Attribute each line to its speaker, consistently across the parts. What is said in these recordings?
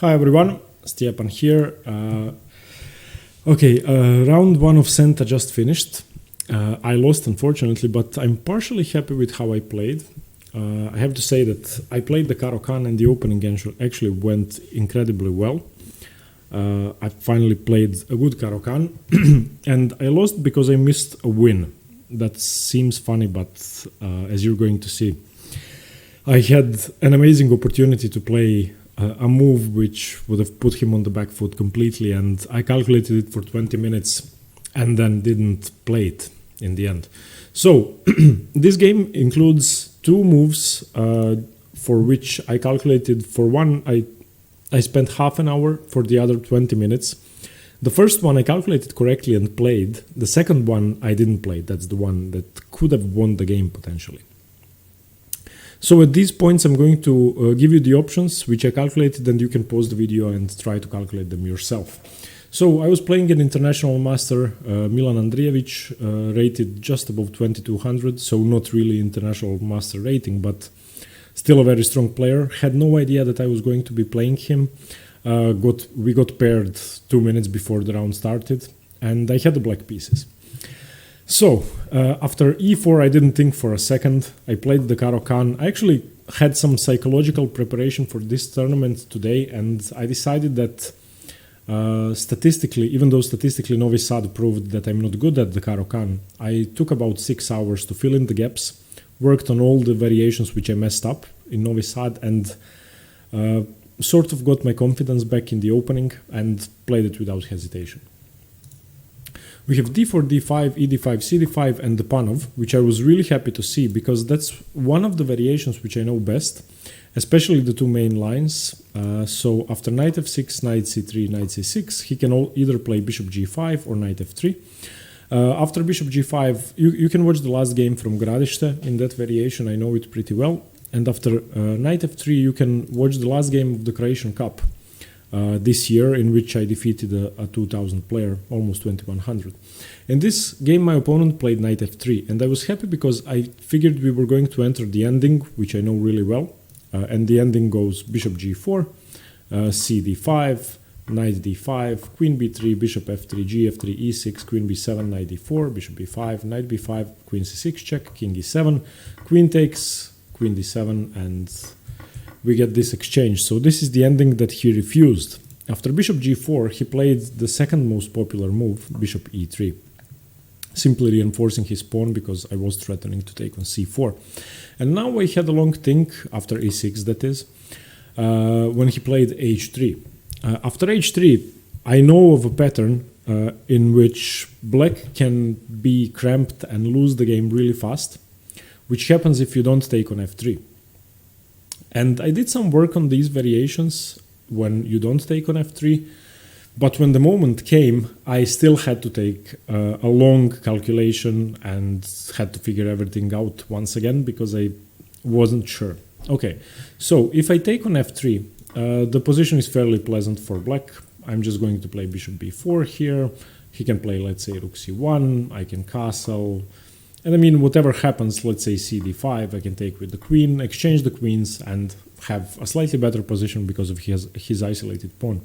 Speaker 1: Hi everyone, Stepan here. Round 1 of Senta just finished. I lost unfortunately, but I'm partially happy with how I played. I have to say that I played the Caro-Kann and the opening actually went incredibly well. I finally played a good Caro-Kann and I lost because I missed a win. That seems funny, but as you're going to see, I had an amazing opportunity to play a move which would have put him on the back foot completely, and I calculated it for 20 minutes and then didn't play it in the end. So this game includes two moves for which I calculated. For one, I spent half an hour, for the other 20 minutes. The first one I calculated correctly and played. The second one I didn't play. That's the one that could have won the game potentially. So at these points I'm going to give you the options which I calculated, and you can pause the video and try to calculate them yourself. So I was playing an international master, Milan Andrijevic, rated just above 2200, so not really international master rating, but still a very strong player. Had no idea that I was going to be playing him. We got paired 2 minutes before the round started, and I had the black pieces. So, after e4, I didn't think for a second. I played the Caro-Kann. I actually had some psychological preparation for this tournament today, and I decided that statistically, even though statistically Novi Sad proved that I'm not good at the Caro-Kann, I took about 6 hours to fill in the gaps, worked on all the variations which I messed up in Novi Sad, and sort of got my confidence back in the opening and played it without hesitation. We have d4, d5, e d5, c d5 and the Panov, which I was really happy to see because that's one of the variations which I know best, especially the two main lines. So after knight f6, knight c3, knight c6, he can either play bishop g5 or knight f3. After bishop g5, you can watch the last game from Gradište in that variation, I know it pretty well. And after knight f3, you can watch the last game of the Croatian Cup this year, in which I defeated a 2000 player, almost 2100. In this game, my opponent played knight f3, and I was happy because I figured we were going to enter the ending, which I know really well. And the ending goes bishop g4, c d5, knight d5, queen b3, bishop f3, g f3, e6, queen b7, knight d4, bishop b5, knight b5, queen c6 check, king e7, queen takes, queen d7, and we get this exchange. So this is the ending that he refused. After bishop g4, he played the second most popular move, bishop e3, simply reinforcing his pawn because I was threatening to take on c4. And now I had a long think, after e6 that is, when he played h3. After h3, I know of a pattern in which black can be cramped and lose the game really fast, which happens if you don't take on f3. And I did some work on these variations when you don't take on f3, but when the moment came, I still had to take a long calculation and had to figure everything out once again because I wasn't sure. Okay, so if I take on f3, the position is fairly pleasant for black. I'm just going to play bishop b4 here. He can play, let's say, rook c1, I can castle. And I mean, whatever happens, let's say c d5, I can take with the queen, exchange the queens, and have a slightly better position because of his isolated pawn.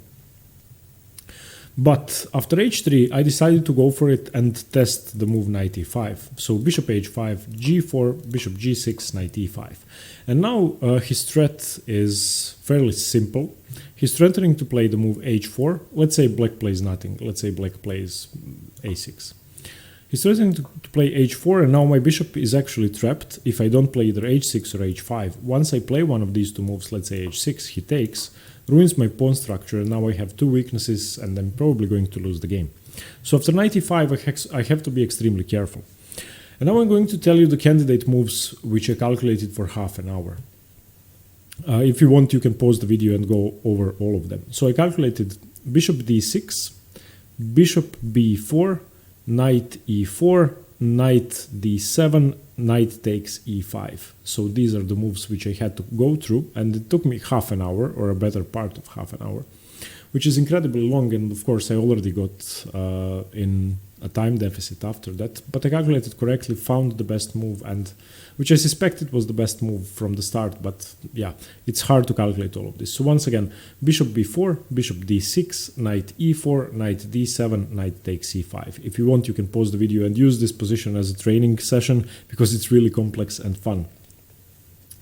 Speaker 1: But after h3, I decided to go for it and test the move knight e5. So bishop h5, g4, bishop g6, knight e5. And now his threat is fairly simple. He's threatening to play the move h4. Let's say black plays nothing. Let's say black plays a6. He's threatening to play h4, and now my bishop is actually trapped if I don't play either h6 or h5. Once I play one of these two moves, let's say h6, he takes, ruins my pawn structure, and now I have two weaknesses, and I'm probably going to lose the game. So after knight e5, I have to be extremely careful. And now I'm going to tell you the candidate moves which I calculated for half an hour. If you want, you can pause the video and go over all of them. So I calculated bishop d6, bishop b4, knight e4, knight d7, knight takes e5. So these are the moves which I had to go through, and it took me half an hour, or a better part of half an hour, which is incredibly long, and of course I already got in a time deficit after that, but I calculated correctly, found the best move, and which I suspected was the best move from the start, but yeah, it's hard to calculate all of this. So once again, bishop b4, bishop d6, knight e4, knight d7, knight takes e5. If you want, you can pause the video and use this position as a training session, because it's really complex and fun.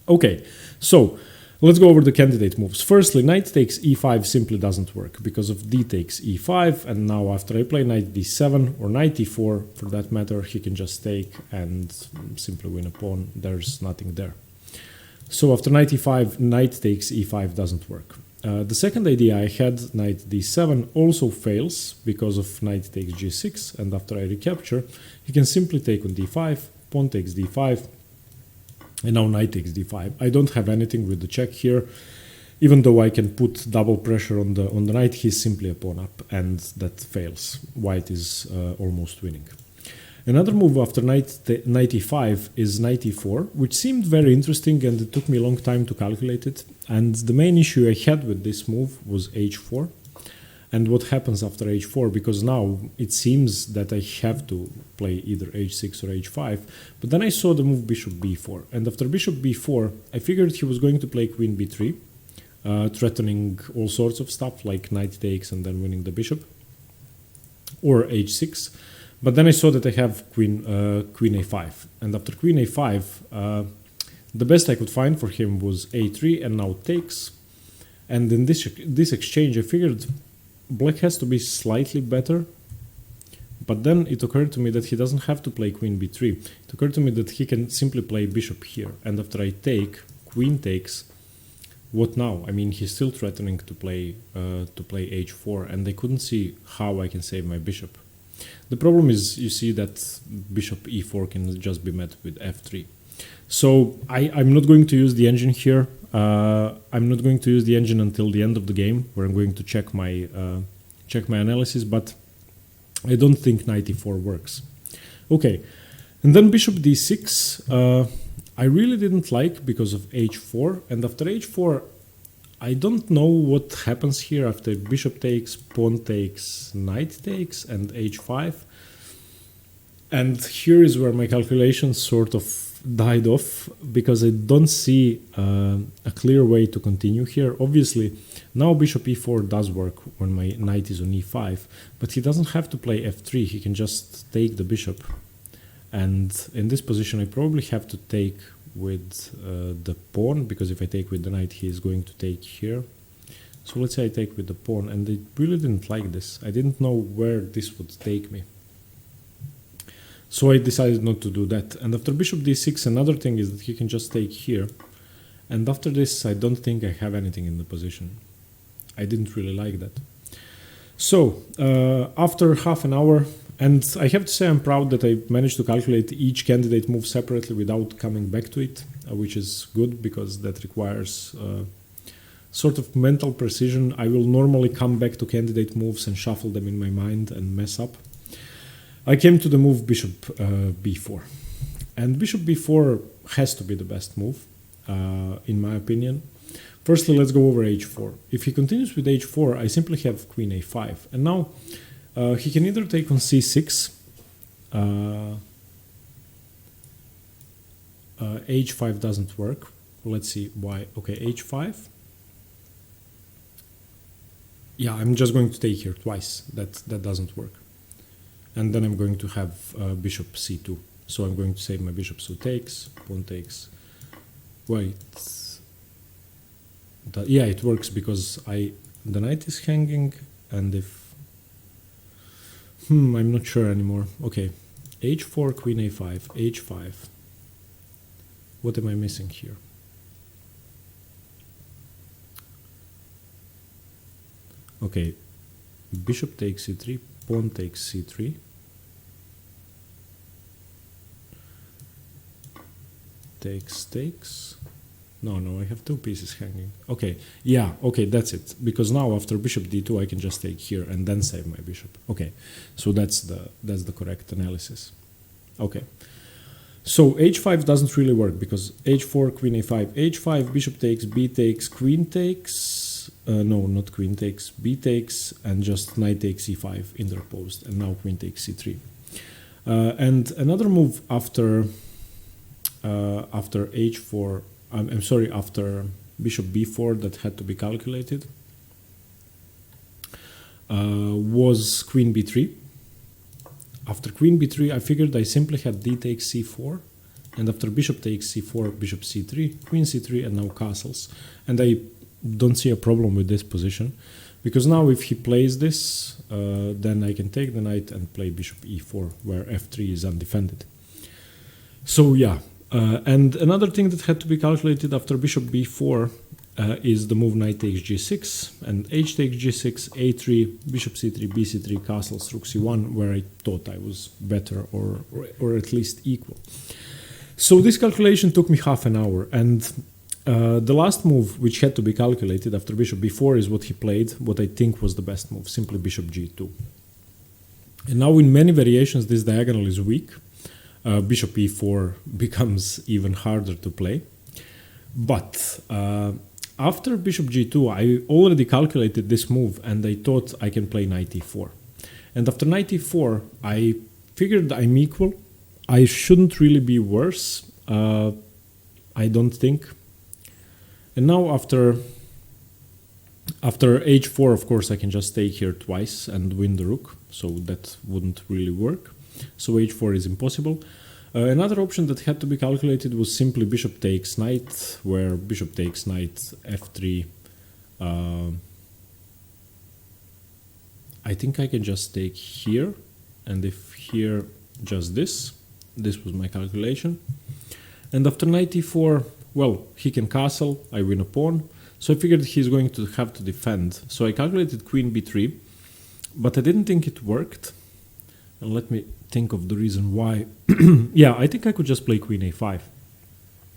Speaker 1: Okay, so let's go over the candidate moves. Firstly, knight takes e5 simply doesn't work because of d takes e5, and now after I play knight d7 or knight e4 for that matter, he can just take and simply win a pawn. There's nothing there. So after knight e5, knight takes e5 doesn't work. The second idea I had, knight d7, also fails because of knight takes g6, and after I recapture, he can simply take on d5, pawn takes d5, and now knight takes d5. I don't have anything with the check here. Even though I can put double pressure on the knight, he's simply a pawn up, and that fails. White is almost winning. Another move after knight e5 is knight e4, which seemed very interesting, and it took me a long time to calculate it. And the main issue I had with this move was h4. And what happens after h4, because now it seems that I have to play either h6 or h5, but then I saw the move bishop b4, and after bishop b4 I figured he was going to play queen b3, threatening all sorts of stuff like knight takes and then winning the bishop, or h6, but then I saw that I have queen a5, and after queen a5 the best I could find for him was a3 and now takes, and in this exchange I figured black has to be slightly better, but then it occurred to me that he doesn't have to play queen b3. It occurred to me that he can simply play bishop here, and after I take, queen takes, what now? I mean, he's still threatening to play h4, and I couldn't see how I can save my bishop. The problem is, you see that bishop e4 can just be met with f3. So I'm not going to use the engine here. I'm not going to use the engine until the end of the game, where I'm going to check my analysis, but I don't think knight e4 works. Okay, and then bishop d6 I really didn't like because of h4, and after h4 I don't know what happens here after bishop takes, pawn takes, knight takes, and h5. And here is where my calculations sort of died off, because I don't see a clear way to continue here. Obviously, now bishop e4 does work when my knight is on e5, but he doesn't have to play f3, he can just take the bishop. And in this position I probably have to take with the pawn, because if I take with the knight he is going to take here. So let's say I take with the pawn, and I really didn't like this. I didn't know where this would take me. So I decided not to do that. And after bishop d6, another thing is that he can just take here. And after this, I don't think I have anything in the position. I didn't really like that. So after half an hour, and I have to say I'm proud that I managed to calculate each candidate move separately without coming back to it, which is good, because that requires sort of mental precision. I will normally come back to candidate moves and shuffle them in my mind and mess up. I came to the move bishop b4, and bishop b4 has to be the best move, in my opinion. Firstly, let's go over h4. If he continues with h4, I simply have queen a5, and now he can either take on c6, h5 doesn't work. Let's see why. Okay, h5. Yeah, I'm just going to take here twice. That doesn't work. And then I'm going to have bishop c2. So I'm going to save my bishop, so takes, pawn takes. Wait. Yeah, it works because the knight is hanging, and if... I'm not sure anymore. Okay, h4, queen a5, h5. What am I missing here? Okay, bishop takes c3, pawn takes c3. Takes. No, I have two pieces hanging. Okay, yeah, okay, that's it. Because now after bishop d2, I can just take here and then save my bishop. Okay, so that's the correct analysis. Okay, So h5 doesn't really work because h4, queen a5, h5, bishop takes, b takes, queen takes, no, not queen takes, b takes, and just knight takes e5 interposed, and now queen takes c3. And another move after h4, I'm sorry, after bishop b4 that had to be calculated was queen b3. After queen b3, I figured I simply had d takes c4, and after bishop takes c4, bishop c3, queen c3, and now castles. And I don't see a problem with this position, because now if he plays this, then I can take the knight and play bishop e4, where f3 is undefended. So yeah, and another thing that had to be calculated after bishop b4 is the move knight takes g6, and h takes g6, a3, bishop c3, bc3, castles, rook c1, where I thought I was better or at least equal. So this calculation took me half an hour, and the last move which had to be calculated after bishop b4 is what he played, what I think was the best move, simply bishop g2. And now in many variations this diagonal is weak. Bishop e4 becomes even harder to play. But after bishop g2, I already calculated this move and I thought I can play knight e4. And after knight e4, I figured I'm equal. I shouldn't really be worse, I don't think. And now after h4, of course, I can just stay here twice and win the rook. So that wouldn't really work. So h4 is impossible. Another option that had to be calculated was simply bishop takes knight, where bishop takes knight f3. I think I can just take here, and if here, just this. This was my calculation. And after knight e4, well, he can castle, I win a pawn. So I figured he's going to have to defend. So I calculated queen b3, but I didn't think it worked. And let me think of the reason why. Yeah, I think I could just play queen a5.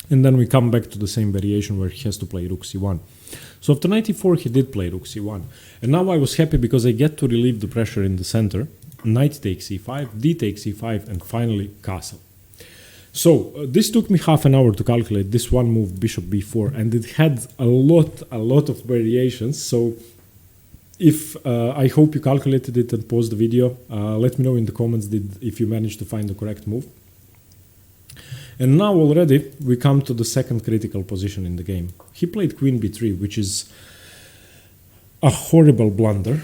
Speaker 1: And then we come back to the same variation where he has to play rook c1. So after knight e4, he did play rook c1. And now I was happy because I get to relieve the pressure in the center. Knight takes e5, d takes e5, and finally castle. So this took me half an hour to calculate this one move, bishop b4, and it had a lot of variations. So if I hope you calculated it and paused the video. Let me know in the comments if you managed to find the correct move. And now already we come to the second critical position in the game. He played queen b3, which is a horrible blunder.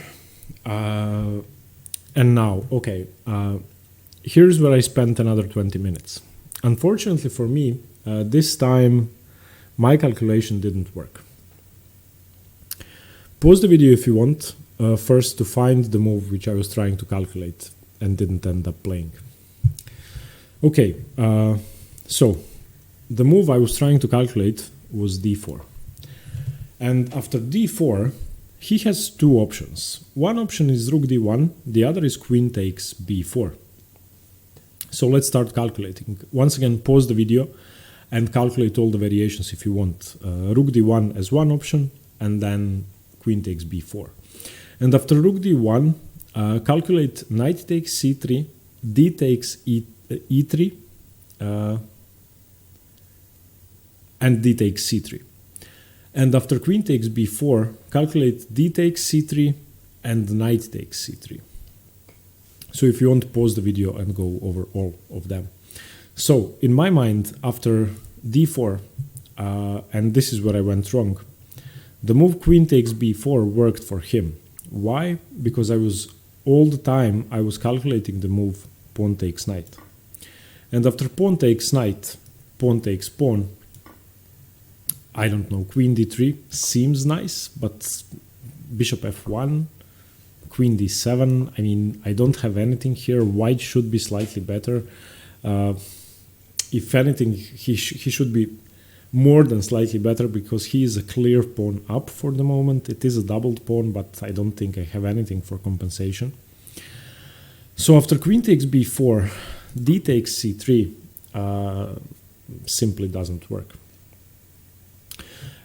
Speaker 1: And now, okay, here's where I spent another 20 minutes. Unfortunately for me, this time my calculation didn't work. Pause the video if you want, first to find the move which I was trying to calculate and didn't end up playing. Okay, so the move I was trying to calculate was d4. And after d4, he has two options. One option is rook d1, the other is queen takes b4. So let's start calculating. Once again, pause the video and calculate all the variations if you want. Rook d1 as one option, and then queen takes b4. And after rook d1, calculate knight takes c3, d takes e3, and d takes c3. And after queen takes b4, calculate d takes c3 and knight takes c3. So if you want to pause the video and go over all of them. So in my mind, after d4, and this is where I went wrong, the move queen takes b4 worked for him. Why? Because all the time I was calculating the move pawn takes knight. And after pawn takes knight, pawn takes pawn, I don't know, queen d3 seems nice, but bishop f1, queen d7, I mean, I don't have anything here. White should be slightly better. If anything, he should be more than slightly better because he is a clear pawn up for the moment. It is a doubled pawn, but I don't think I have anything for compensation. So after queen takes b4, d takes c3 simply doesn't work.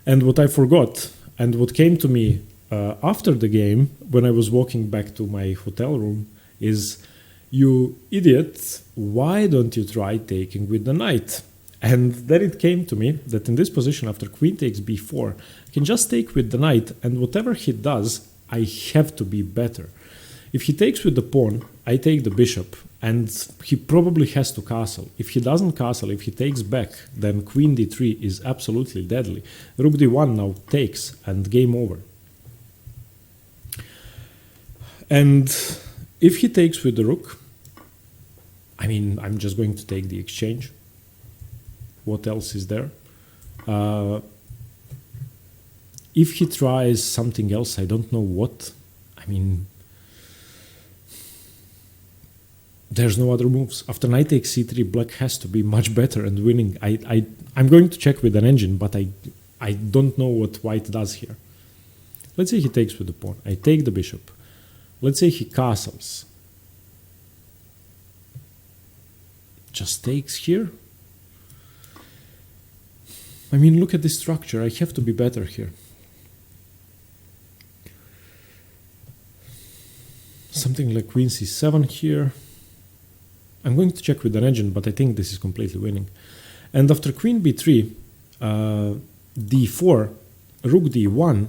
Speaker 1: And what I forgot, and what came to me after the game, when I was walking back to my hotel room, is "You idiot, why don't you try taking with the knight?" And then it came to me that in this position, after queen takes b4, I can just take with the knight, and whatever he does, I have to be better. If he takes with the pawn, I take the bishop, and he probably has to castle. If he doesn't castle, if he takes back, then queen d3 is absolutely deadly. Rook d1 now takes, and game over. And if he takes with the rook, I mean, I'm just going to take the exchange. What else is there? If he tries something else, I don't know what. I mean, there's no other moves. After knight takes c3, black has to be much better and winning. I'm going to check with an engine, but I don't know what white does here. Let's say he takes with the pawn. I take the bishop. Let's say he castles. Just takes here. I mean, look at this structure. I have to be better here. Something like queen c7 here. I'm going to check with an engine, but I think this is completely winning. And after queen b3, d4, rook d1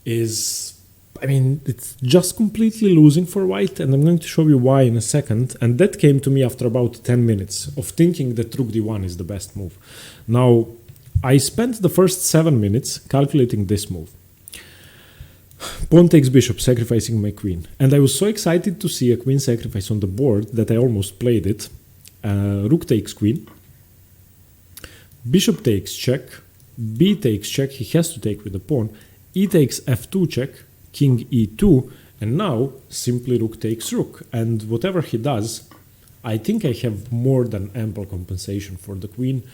Speaker 1: is, I mean, it's just completely losing for white, and I'm going to show you why in a second. And that came to me after about 10 minutes of thinking that rook d1 is the best move. Now, I spent the first 7 minutes calculating this move. Pawn takes bishop, sacrificing my queen. And I was so excited to see a queen sacrifice on the board that I almost played it. Rook takes queen. Bishop takes check. B takes check. He has to take with the pawn. E takes f2 check. King e2. And now simply rook takes rook. And whatever he does, I think I have more than ample compensation for the queen.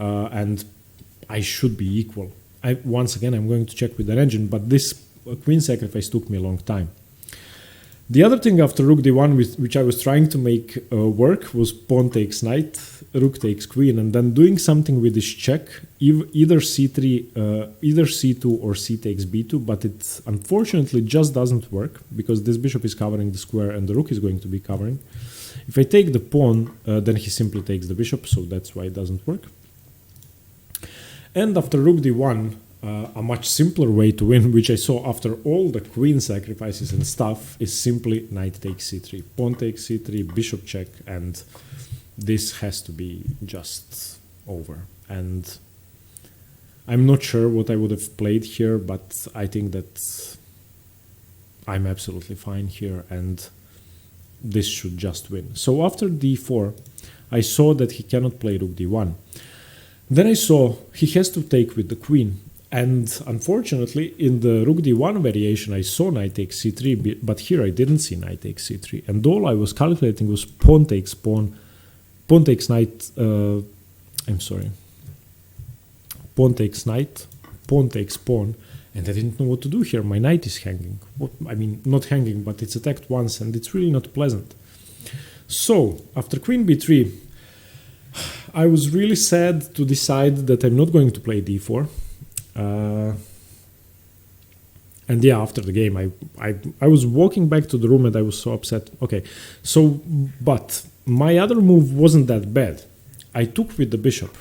Speaker 1: And I should be equal. Once again, I'm going to check with an engine, but this queen sacrifice took me a long time. The other thing after rook d1, which I was trying to make work, was pawn takes knight, rook takes queen, and then doing something with this check, either c3, either c2 or c takes b2, but it unfortunately just doesn't work because this bishop is covering the square and the rook is going to be covering. If I take the pawn, then he simply takes the bishop, so that's why it doesn't work. And after rook d1, a much simpler way to win, which I saw after all the queen sacrifices and stuff, is simply knight takes c3, pawn takes c3, bishop check, and this has to be just over. And I'm not sure what I would have played here, but I think that I'm absolutely fine here, and this should just win. So after d4, I saw that he cannot play rook d1. Then I saw he has to take with the queen. And unfortunately, in the rook d1 variation, I saw knight takes c3, but here I didn't see knight takes c3. And all I was calculating was pawn takes pawn, pawn takes knight, pawn takes knight, pawn takes pawn, and I didn't know what to do here. My knight is hanging. I mean, not hanging, but it's attacked once, and it's really not pleasant. So, after queen b3, I was really sad to decide that I'm not going to play d4. And yeah, after the game, I was walking back to the room and I was so upset. Okay, so, but my other move wasn't that bad. I took with the bishop.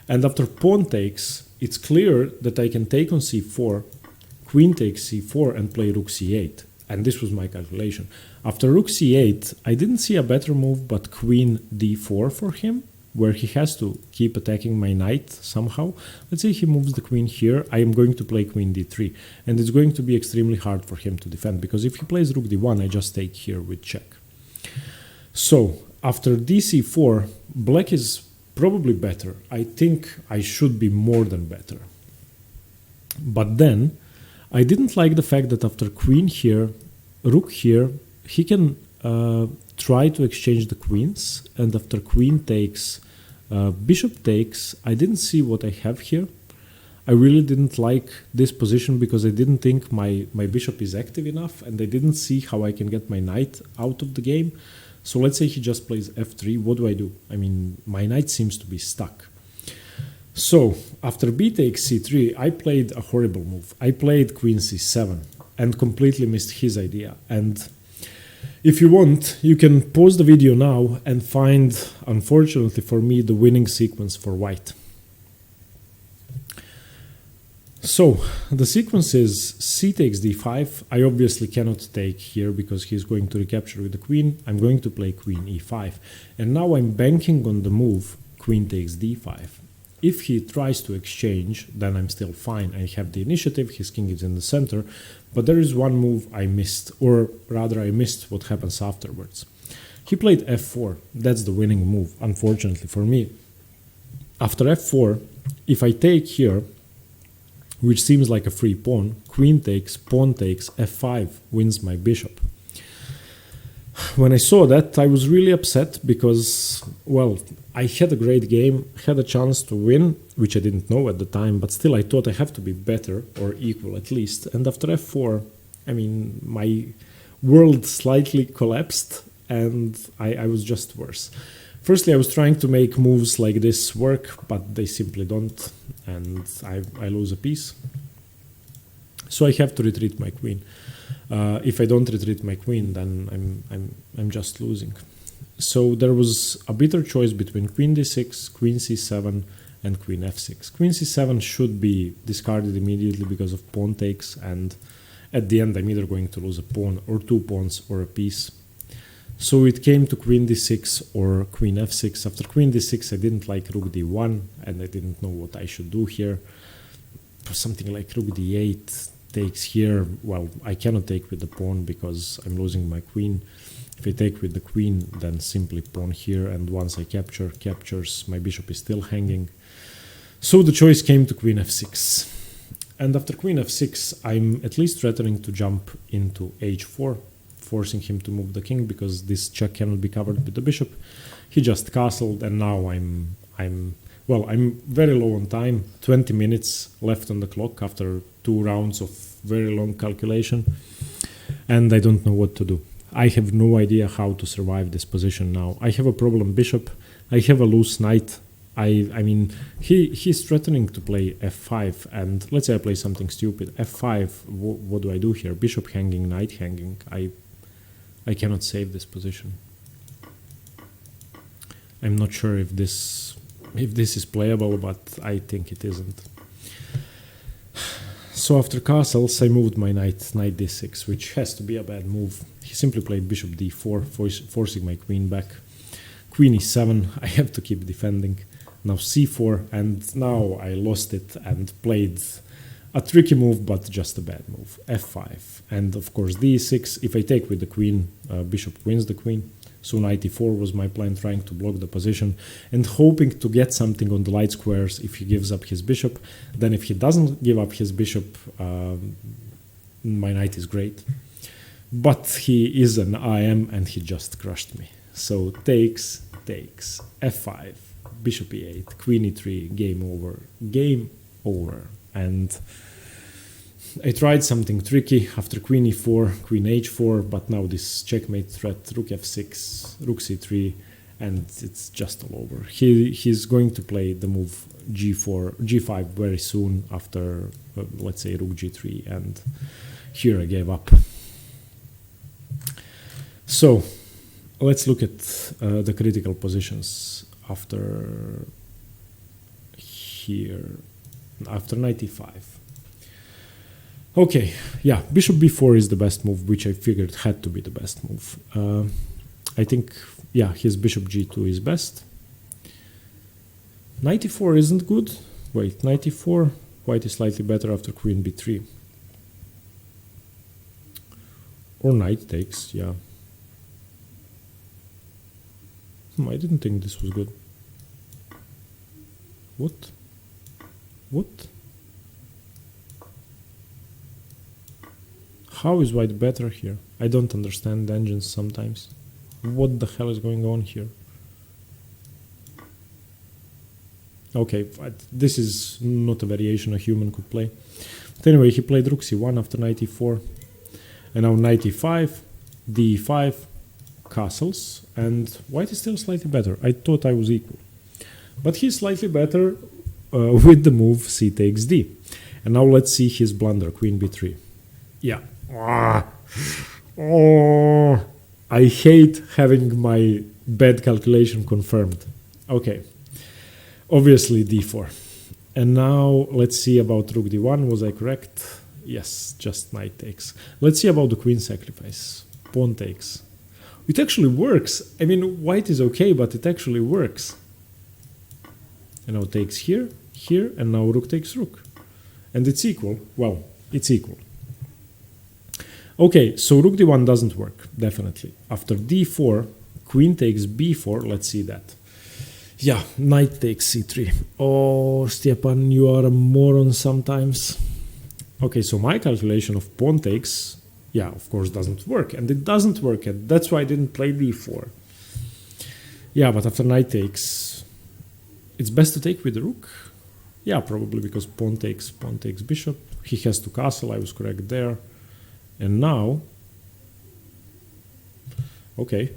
Speaker 1: And after pawn takes, it's clear that I can take on c4, queen takes c4 and play rook c8. And this was my calculation. After rook c8, I didn't see a better move but queen d4 for him, where he has to keep attacking my knight somehow. Let's say he moves the queen here, I am going to play queen d3, and it's going to be extremely hard for him to defend, because if he plays rook d1, I just take here with check. So, after dc4, black is probably better. I think I should be more than better. But then, I didn't like the fact that after queen here, rook here, he can try to exchange the queens, and after queen takes, bishop takes, I didn't see what I have here. I really didn't like this position because I didn't think my bishop is active enough, and I didn't see how I can get my knight out of the game. So let's say he just plays f3, what do? I mean, my knight seems to be stuck. So, after b takes c3, I played a horrible move. I played queen c7 and completely missed his idea. And If you want, you can pause the video now and find, unfortunately for me, the winning sequence for white. So the sequence is c takes d5. I obviously cannot take here because he's going to recapture with the queen. I'm going to play queen e5. And now I'm banking on the move queen takes d5. If he tries to exchange, then I'm still fine. I have the initiative, his king is in the center, but there is one move I missed, or rather I missed what happens afterwards. He played f4. That's the winning move, unfortunately for me. After f4, if I take here, which seems like a free pawn, queen takes, pawn takes, f5 wins my bishop. When I saw that, I was really upset because, well, I had a great game, had a chance to win, which I didn't know at the time, but still I thought I have to be better or equal at least. And after f4, I mean, my world slightly collapsed and I was just worse. Firstly, I was trying to make moves like this work, but they simply don't, and I lose a piece. So I have to retreat my queen. If I don't retreat my queen, then I'm just losing. So there was a bitter choice between queen d6, queen c7, and queen f6. Queen c7 should be discarded immediately because of pawn takes, and at the end I'm either going to lose a pawn or two pawns or a piece. So it came to queen d6 or queen f6. After queen d6 I didn't like rook d1 and I didn't know what I should do here. Something like rook d8 takes here. Well, I cannot take with the pawn because I'm losing my queen. If I take with the queen, then simply pawn here, and once I captures, my bishop is still hanging. So the choice came to queen f6. And after queen f6, I'm at least threatening to jump into h4, forcing him to move the king because this check cannot be covered with the bishop. He just castled, and now I'm very low on time. 20 minutes left on the clock after 2 rounds of very long calculation, and I don't know what to do. I have no idea how to survive this position now. I have a problem bishop. I have a loose knight. I mean, he's threatening to play f5, and let's say I play something stupid. f5, what do I do here? Bishop hanging, knight hanging. I cannot save this position. I'm not sure if this is playable, but I think it isn't. So after castles, I moved my knight d6, which has to be a bad move. He simply played bishop d4, forcing my queen back. Queen e7, I have to keep defending. Now c4, and now I lost it and played a tricky move, but just a bad move. f5, and of course d6. If I take with the queen, bishop wins the queen. So knight e4 was my plan, trying to block the position and hoping to get something on the light squares if he gives up his bishop. Then if he doesn't give up his bishop, my knight is great. But he is an IM and he just crushed me. So takes, f5, bishop e8, queen e3, game over. And I tried something tricky after queen e4, queen h4, but now this checkmate threat, rook f6, rook c3, and it's just all over. He's going to play the move g5 very soon after, let's say, rook g3, and here I gave up. So let's look at the critical positions after here, after knight e5. Okay, yeah, bishop b4 is the best move, which I figured had to be the best move. I think, yeah, his bishop g2 is best. Knight e4 isn't good. Wait, knight e4, white is slightly better after queen b3. Or knight takes, yeah. I didn't think this was good. What? How is white better here? I don't understand engines sometimes. What the hell is going on here? Okay, this is not a variation a human could play. But anyway, he played rook c1 after knight e4. And now knight e5, d5, castles, and white is still slightly better. I thought I was equal. But he's slightly better with the move c takes d. And now let's see his blunder, queen b3. Yeah. Oh, I hate having my bad calculation confirmed. Okay, obviously d4. And now let's see about rook d1. Was I correct? Yes, just knight takes. Let's see about the queen sacrifice. Pawn takes. It actually works. I mean, white is okay, but it actually works. And now takes here, here, and now rook takes rook. And it's equal. Well, it's equal. Okay, so rook d1 doesn't work, definitely. After d4, queen takes b4. Let's see that. Yeah, knight takes c3. Oh, Stepan, you are a moron sometimes. Okay, so my calculation of pawn takes, yeah, of course, doesn't work. And it doesn't work, and that's why I didn't play d4. Yeah, but after knight takes, it's best to take with the rook. Yeah, probably because pawn takes bishop. He has to castle, I was correct there. And now, okay,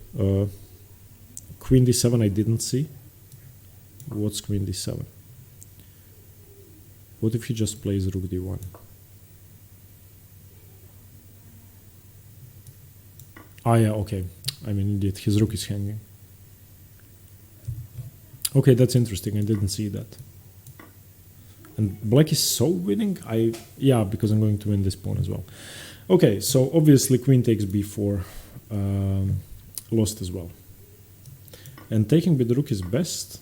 Speaker 1: queen d7 I didn't see. What's queen d7? What if he just plays rook d1? Ah, yeah, okay. I'm an idiot. His rook is hanging. Okay, that's interesting. I didn't see that. And black is so winning. Yeah, because I'm going to win this pawn as well. Okay, so obviously queen takes b4. Lost as well. And taking with the rook is best.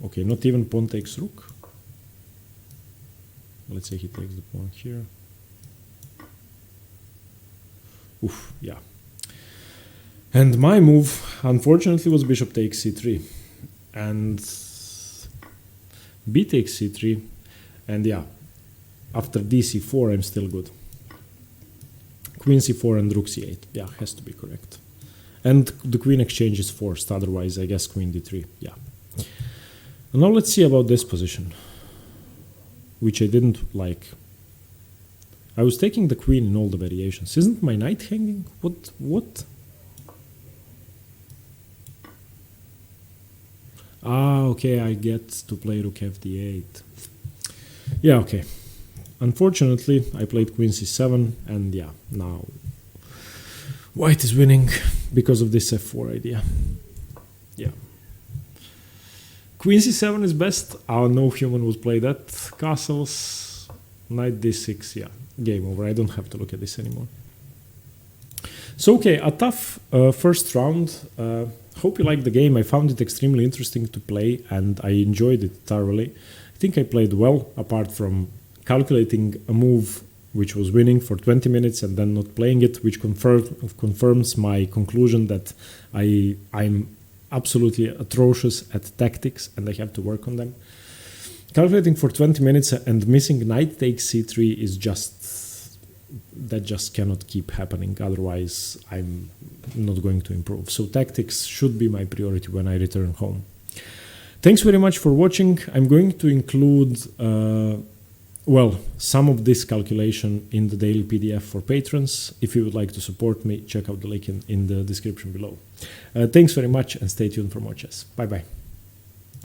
Speaker 1: Okay, not even pawn takes rook. Let's say he takes the pawn here. Oof, yeah. And my move, unfortunately, was bishop takes c3. And b takes c3. And yeah, after d c4, I'm still good. Queen c4 and rook c8. Yeah, has to be correct. And the queen exchange is forced, otherwise I guess queen d3. Yeah. And now let's see about this position, which I didn't like. I was taking the queen in all the variations. Isn't my knight hanging? What? Ah, okay, I get to play rook fd8. Yeah, okay. Unfortunately, I played queen c7, and yeah, now white is winning because of this f4 idea. Yeah. Queen c7 is best. No human would play that. Castles, knight d6, yeah. Game over. I don't have to look at this anymore. So, okay, a tough first round. Hope you liked the game. I found it extremely interesting to play, and I enjoyed it thoroughly. I think I played well, apart from calculating a move which was winning for 20 minutes and then not playing it, which confirms my conclusion that I'm absolutely atrocious at tactics and I have to work on them. Calculating for 20 minutes and missing knight takes c3 is that just cannot keep happening. Otherwise, I'm not going to improve. So tactics should be my priority when I return home. Thanks very much for watching. I'm going to include some of this calculation in the daily PDF for patrons. If you would like to support me, check out the link in the description below. Thanks very much and stay tuned for more chess. Bye bye.